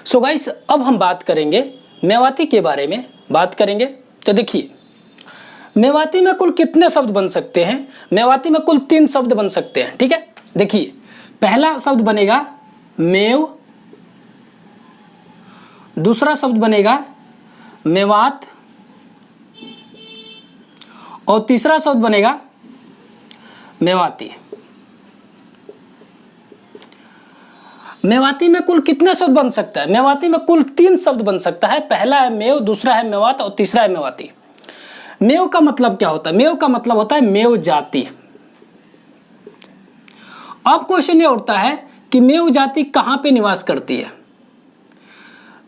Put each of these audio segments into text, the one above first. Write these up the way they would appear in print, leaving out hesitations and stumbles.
So guys, अब हम बात करेंगे मेवाती के बारे में बात करेंगे। तो देखिए, मेवाती में कुल कितने शब्द बन सकते हैं? मेवाती में कुल 3 शब्द बन सकते हैं। ठीक है, देखिए, पहला शब्द बनेगा मेव, दूसरा शब्द बनेगा मेवात और तीसरा शब्द बनेगा मेवाती। मेवाती में कुल कितने शब्द बन सकता है? मेवाती में कुल 3 शब्द बन सकता है। पहला है मेव, दूसरा है मेवात और तीसरा है मेवाती। मेव का मतलब क्या होता है? मेव का मतलब होता है मेव जाति। अब क्वेश्चन ये उठता है कि मेव जाति कहां पे निवास करती है?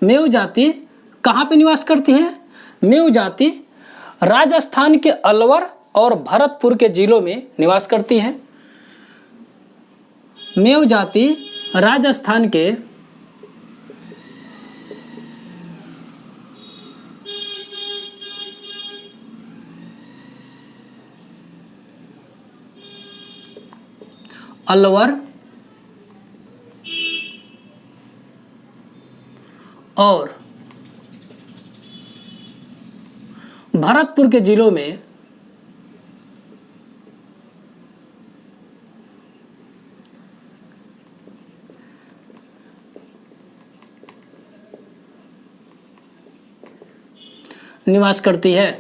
मेव जाति कहां पे निवास करती है? मेव जाति राजस्थान के अलवर और भरतपुर के जिलों में निवास करती है। मेव जाति राजस्थान के अलवर और भरतपुर के जिलों में निवास करती है।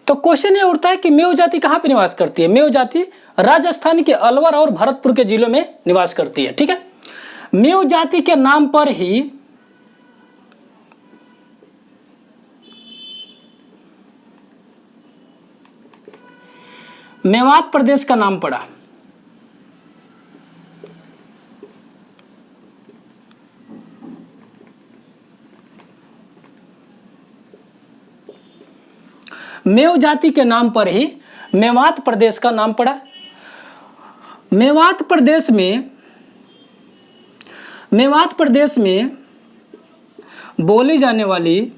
तो क्वेश्चन ये उठता है कि मेव जाति कहां पे निवास करती है? मेव जाति राजस्थान के अलवर और भरतपुर के जिलों में निवास करती है। ठीक है, मेव जाति के नाम पर ही मेवात प्रदेश का नाम पड़ा। मेव जाति के नाम पर ही मेवात प्रदेश का नाम पड़ा। मेवात प्रदेश में बोली जाने वाली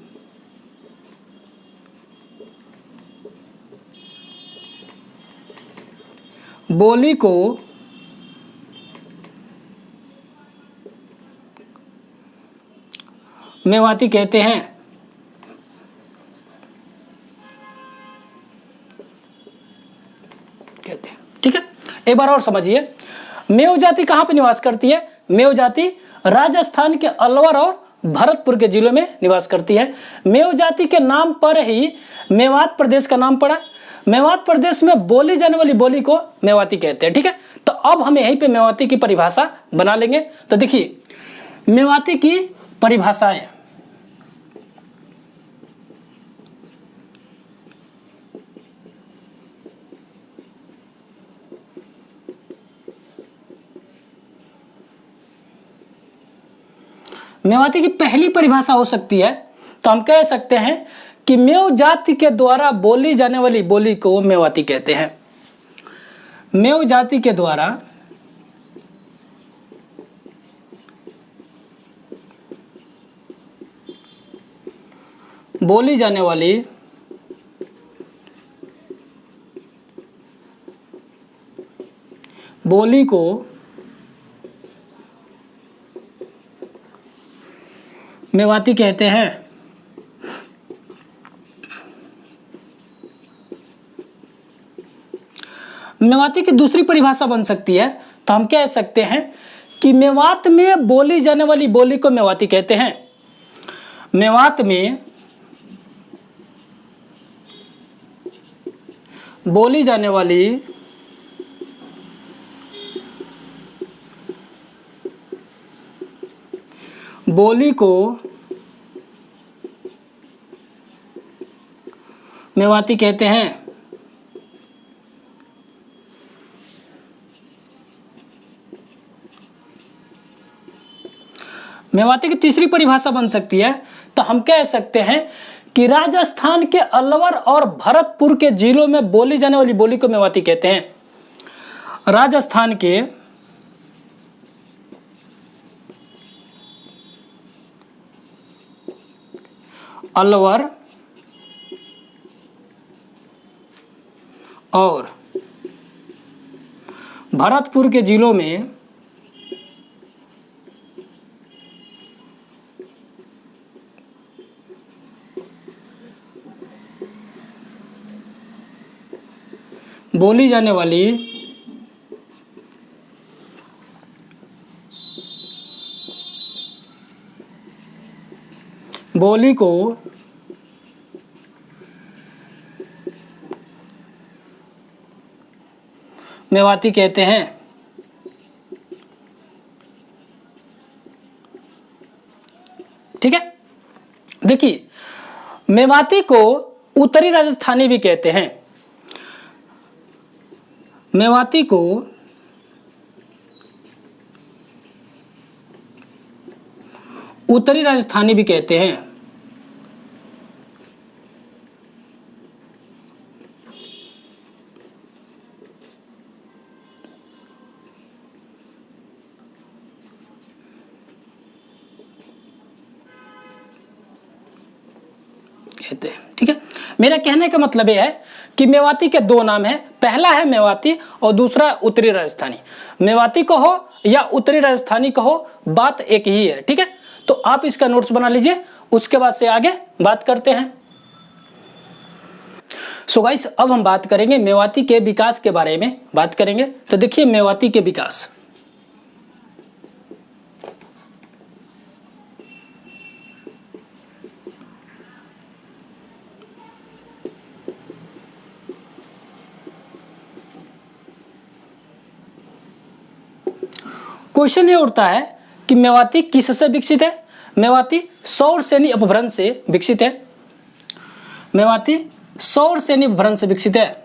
बोली को मेवाती कहते हैं। ठीक है, एक बार और समझिए, मेव जाति कहां पे निवास करती है? मेव जाति राजस्थान के अलवर और भरतपुर के जिलों में निवास करती है। मेव जाति के नाम पर ही मेवात प्रदेश का नाम पड़ा। मेवात प्रदेश में बोली जाने वाली बोली को मेवाती कहते हैं। ठीक है, तो अब हम यहीं पे मेवाती की परिभाषा बना लेंगे। तो देखिए, मेवाती की परिभाषाएं। मेवाती की पहली परिभाषा हो सकती है, तो हम कह सकते हैं कि मेव जाति के द्वारा बोली जाने वाली बोली को मेवाती कहते हैं। मेव जाति के द्वारा बोली जाने वाली बोली को मेवाती कहते हैं। मेवाती की दूसरी परिभाषा बन सकती है, तो हम कह सकते हैं कि मेवात में बोली जाने वाली बोली को मेवाती कहते हैं। मेवात में बोली जाने वाली बोली को मेवाती कहते हैं। मेवाती की तीसरी परिभाषा बन सकती है, तो हम कह सकते हैं कि राजस्थान के अलवर और भरतपुर के जिलों में बोली जाने वाली बोली को मेवाती कहते हैं। राजस्थान के अलवर और भरतपुर के जिलों में बोली जाने वाली बोली को मेवाती कहते हैं। ठीक है, देखिए मेवाती को उत्तरी राजस्थानी भी कहते हैं। मेवाती को उत्तरी राजस्थानी भी कहते हैं। ठीक है, मेरा कहने का मतलब यह है कि मेवाती के दो नाम हैं, पहला है मेवाती और दूसरा उत्तरी राजस्थानी। मेवाती कहो या उत्तरी राजस्थानी कहो, बात एक ही है। ठीक है, तो आप इसका नोट्स बना लीजिए, उसके बाद से आगे बात करते हैं। सो गाइस, अब हम बात करेंगे मेवाती के विकास के बारे में बात करेंगे। तो देखिए मेवाती के विकास। क्वेश्चन ये उठता है कि मेवाती किससे विकसित है? मेवाती सौरसेनी अपभ्रंश से विकसित है। मेवाती सौरसेनी अपभ्रंश से विकसित है।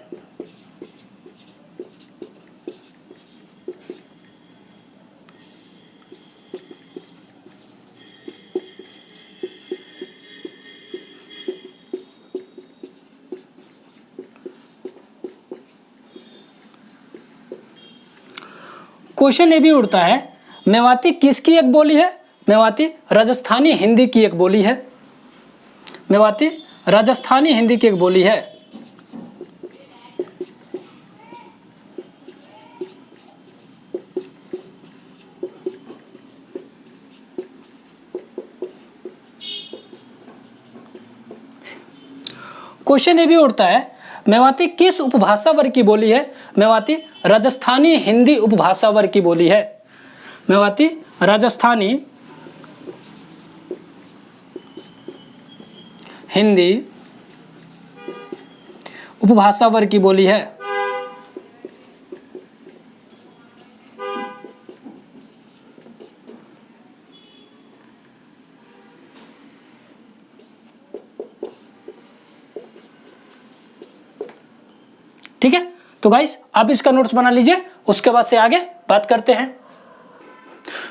क्वेश्चन ये भी उठता है मेवाती किसकी एक बोली है? मेवाती राजस्थानी हिंदी की एक बोली है। मेवाती राजस्थानी हिंदी की एक बोली है। क्वेश्चन ये भी उठता है मेवाती किस उपभाषा वर्ग की बोली है? मेवाती राजस्थानी हिंदी उपभाषा वर्ग की बोली है। मेवाती राजस्थानी हिंदी उपभाषा वर्ग की बोली है। ठीक है, तो गाइस आप इसका नोट्स बना लीजिए, उसके बाद से आगे बात करते हैं।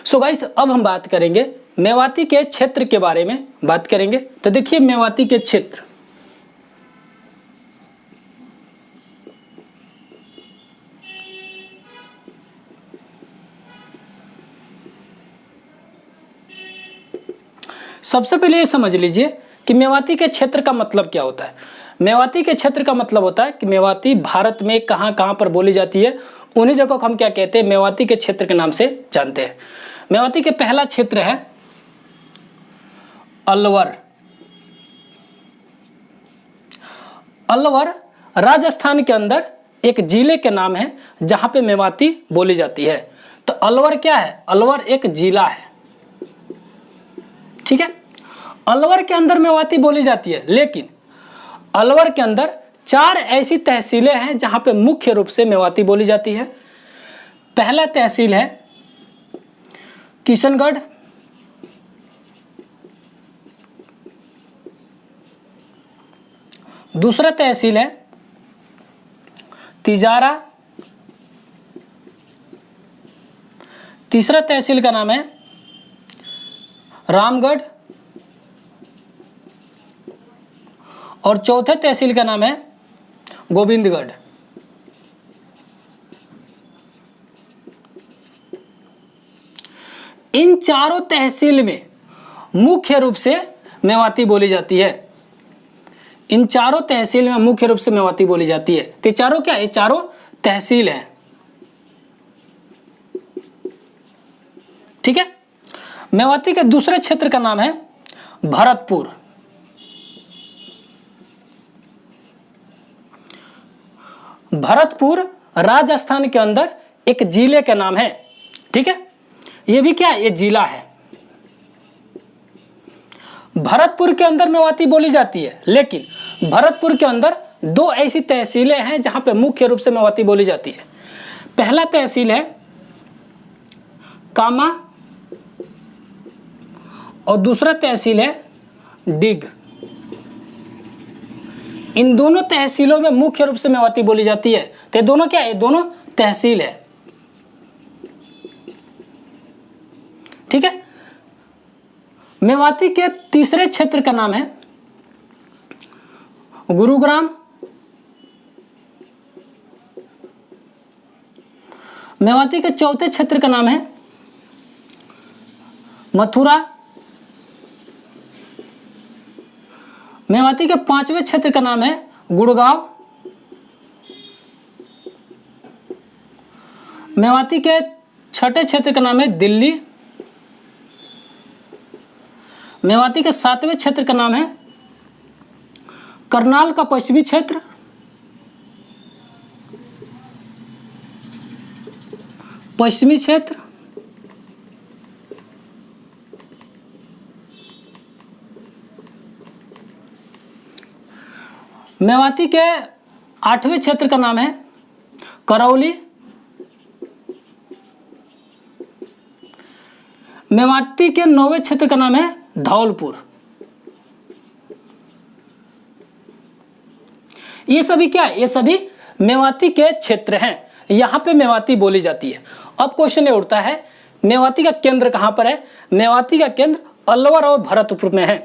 सो गाइस, अब हम बात करेंगे मेवाती के क्षेत्र के बारे में बात करेंगे। तो देखिए मेवाती के क्षेत्र। सबसे पहले ये समझ लीजिए कि मेवाती के क्षेत्र का मतलब क्या होता है। मेवाती के क्षेत्र का मतलब होता है कि मेवाती भारत में कहां कहां पर बोली जाती है, उन्हीं जगहों को हम क्या कहते हैं? मेवाती के क्षेत्र के नाम से जानते हैं। मेवाती के पहला क्षेत्र है अलवर। अलवर राजस्थान के अंदर एक जिले के नाम है जहां पे मेवाती बोली जाती है। तो अलवर क्या है? अलवर एक जिला है। ठीक है, अलवर के अंदर मेवाती बोली जाती है, लेकिन अलवर के अंदर 4 ऐसी तहसीलें हैं जहां पे मुख्य रूप से मेवाती बोली जाती है। पहला तहसील है किशनगढ़, दूसरा तहसील है तिजारा, तीसरा तहसील का नाम है रामगढ़ और चौथे तहसील का नाम है गोविंदगढ़। इन चारों तहसील में मुख्य रूप से मेवाती बोली जाती है। इन चारों तहसील में मुख्य रूप से मेवाती बोली जाती है। तो चारों क्या है? चारों तहसील है। ठीक है। मेवाती के दूसरे क्षेत्र का नाम है भरतपुर। भरतपुर राजस्थान के अंदर एक जिले का नाम है। ठीक है, ये भी क्या है? ये जिला है। भरतपुर के अंदर मेवाती बोली जाती है, लेकिन भरतपुर के अंदर दो ऐसी तहसीलें हैं जहां पे मुख्य रूप से मेवाती बोली जाती है। पहला तहसील है कामा और दूसरा तहसील है डिग। इन दोनों तहसीलों में मुख्य रूप से मेवाती बोली जाती है। तो दोनों क्या है? दोनों तहसील है। ठीक है। मेवाती के तीसरे क्षेत्र का नाम है गुरुग्राम। मेवाती के चौथे क्षेत्र का नाम है मथुरा। मेवाती के पांचवें क्षेत्र का नाम है गुड़गांव। मेवाती के छठे क्षेत्र का नाम है दिल्ली। मेवाती के सातवें क्षेत्र का नाम है करनाल का पश्चिमी क्षेत्र। पश्चिमी क्षेत्र। मेवाती के आठवें क्षेत्र का नाम है करौली। मेवाती के नौवें क्षेत्र का नाम है धौलपुर। ये सभी क्या है? ये सभी मेवाती के क्षेत्र हैं, यहां पे मेवाती बोली जाती है। अब क्वेश्चन ये उठता है, मेवाती का केंद्र कहां पर है? मेवाती का केंद्र अलवर और भरतपुर में है।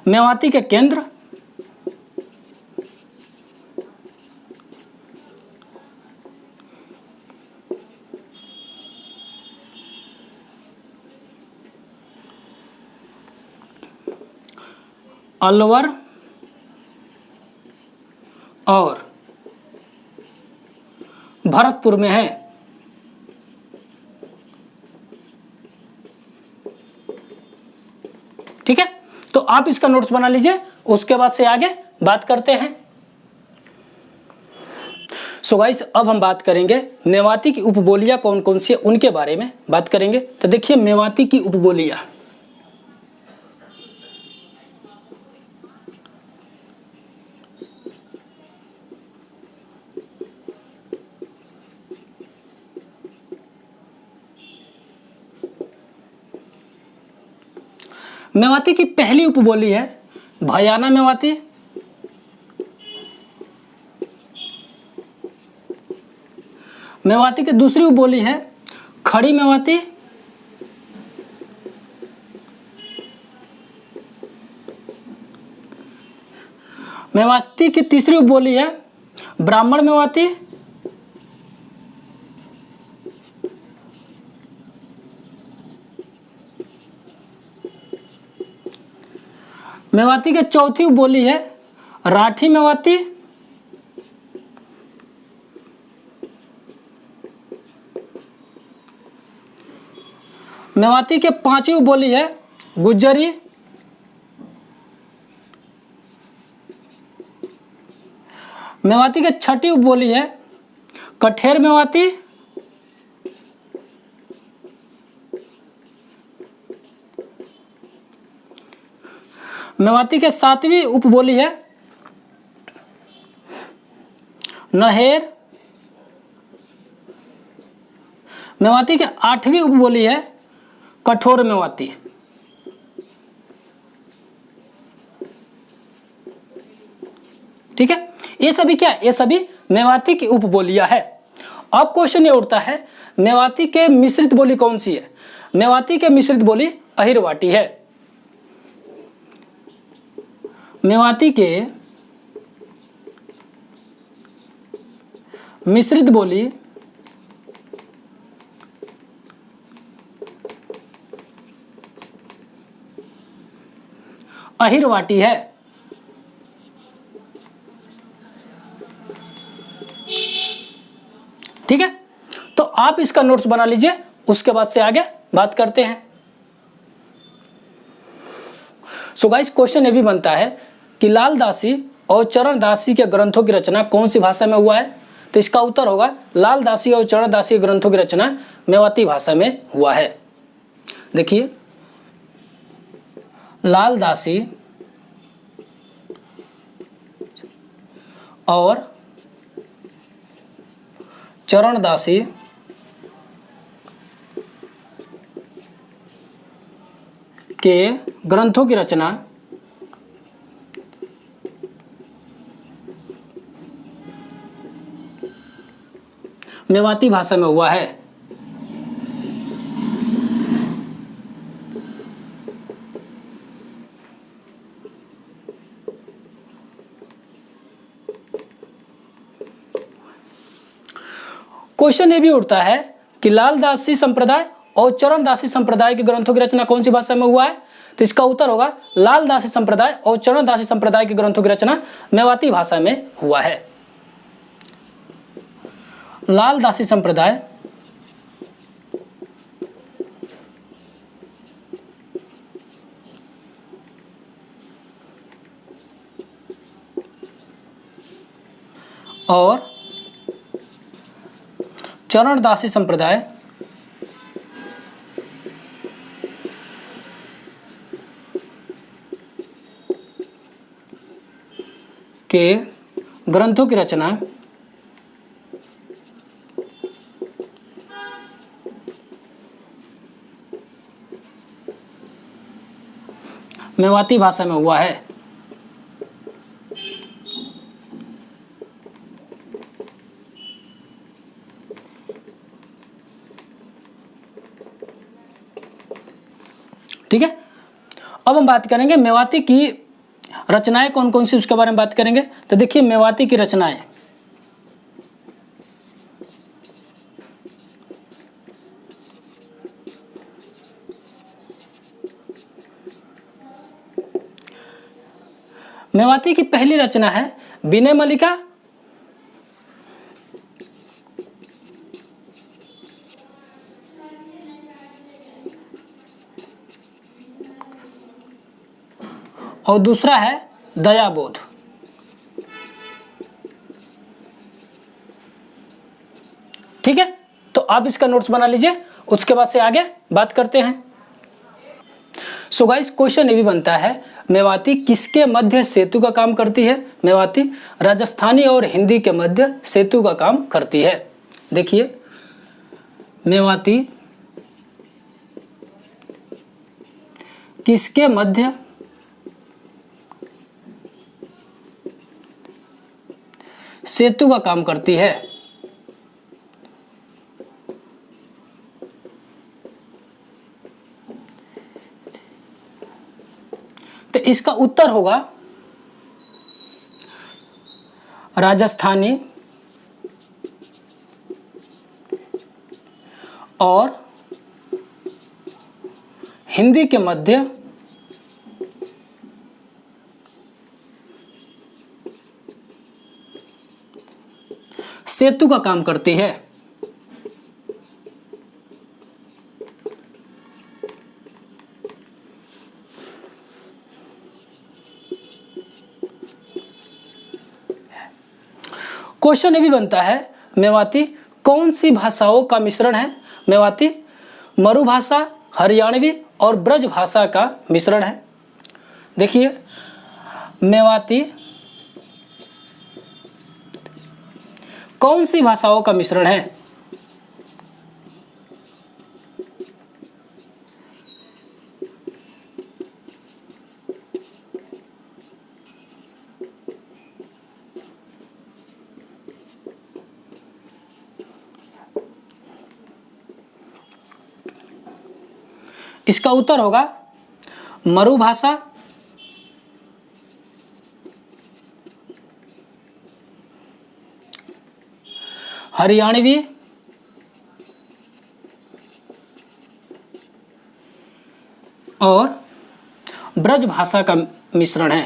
मेवाती के केंद्र अलवर और भरतपुर में है। ठीक है, तो आप इसका नोट्स बना लीजिए, उसके बाद से आगे बात करते हैं। सो गाइस, अब हम बात करेंगे मेवाती की उपबोलियां कौन कौन सी है उनके बारे में बात करेंगे। तो देखिए, मेवाती की उपबोलियां। मेवाती की पहली उपबोली है भयाना मेवाती। मेवाती की दूसरी उपबोली है खड़ी मेवाती। मेवाती की तीसरी उपबोली है ब्राह्मण मेवाती। मेवाती की चौथी उपबोली है राठी मेवाती। मेवाती के पांचवी उपबोली है गुज्जरी। मेवाती के छठी उपबोली है कठेर मेवाती। मेवाती के सातवीं उपबोली है नहेर। मेवाती के आठवीं उपबोली है कठोर मेवाती। ठीक है, ये सभी क्या है? ये सभी मेवाती की उपबोलियां है। अब क्वेश्चन ये उठता है, मेवाती के मिश्रित बोली कौन सी है? मेवाती के मिश्रित बोली अहिरवाटी है। मेवाती के मिश्रित बोली अहिरवाटी है। ठीक है, तो आप इसका नोट्स बना लीजिए, उसके बाद से आगे बात करते हैं। सो गाइस, क्वेश्चन ये भी बनता है कि लाल दासी और चरण दासी के ग्रंथों की रचना कौन सी भाषा में हुआ है? तो इसका उत्तर होगा लाल दासी और चरण दासी के ग्रंथों की रचना मेवाती भाषा में हुआ है। देखिए, लाल दासी और चरण दासी के ग्रंथों की रचना मेवाती भाषा में हुआ है। क्वेश्चन ये भी उठता है कि लाल दासी संप्रदाय और चरण दासी संप्रदाय के ग्रंथों की रचना कौन सी भाषा में हुआ है? तो इसका उत्तर होगा लाल दासी संप्रदाय और चरण दासी संप्रदाय के ग्रंथों की रचना मेवाती भाषा में हुआ है। लाल दासी संप्रदाय और चरण दासी संप्रदाय के ग्रंथों की रचना मेवाती भाषा में हुआ है। ठीक है, अब हम बात करेंगे मेवाती की रचनाएं कौन कौन सी, उसके बारे में बात करेंगे। तो देखिए, मेवाती की रचनाएं मेवाती की पहली रचना है विनय मल्लिका, और दूसरा है दयाबोध। ठीक है, तो आप इसका नोट्स बना लीजिए, उसके बाद से आगे बात करते हैं। सो गाइस, क्वेश्चन ये भी बनता है मेवाती किसके मध्य सेतु का काम करती है? मेवाती राजस्थानी और हिंदी के मध्य सेतु का काम करती है। देखिए, मेवाती किसके मध्य सेतु का काम करती है? तो इसका उत्तर होगा राजस्थानी और हिंदी के मध्य सेतु का काम करती है। क्वेश्चन ये भी बनता है मेवाती कौन सी भाषाओं का मिश्रण है? मेवाती मरु भाषा, हरियाणवी और ब्रज भाषा का मिश्रण है। देखिए, मेवाती कौन सी भाषाओं का मिश्रण है? इसका उत्तर होगा मरु भाषा, हरियाणवी और ब्रज भाषा का मिश्रण है।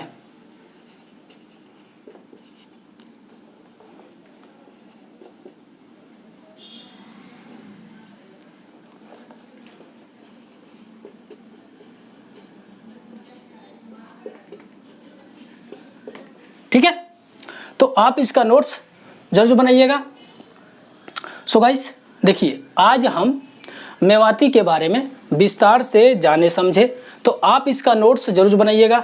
ठीक है, तो आप इसका नोट्स जरूर बनाइएगा। सो गाइस देखिए, आज हम मेवाती के बारे में विस्तार से जाने समझे, तो आप इसका नोट्स जरूर बनाइएगा।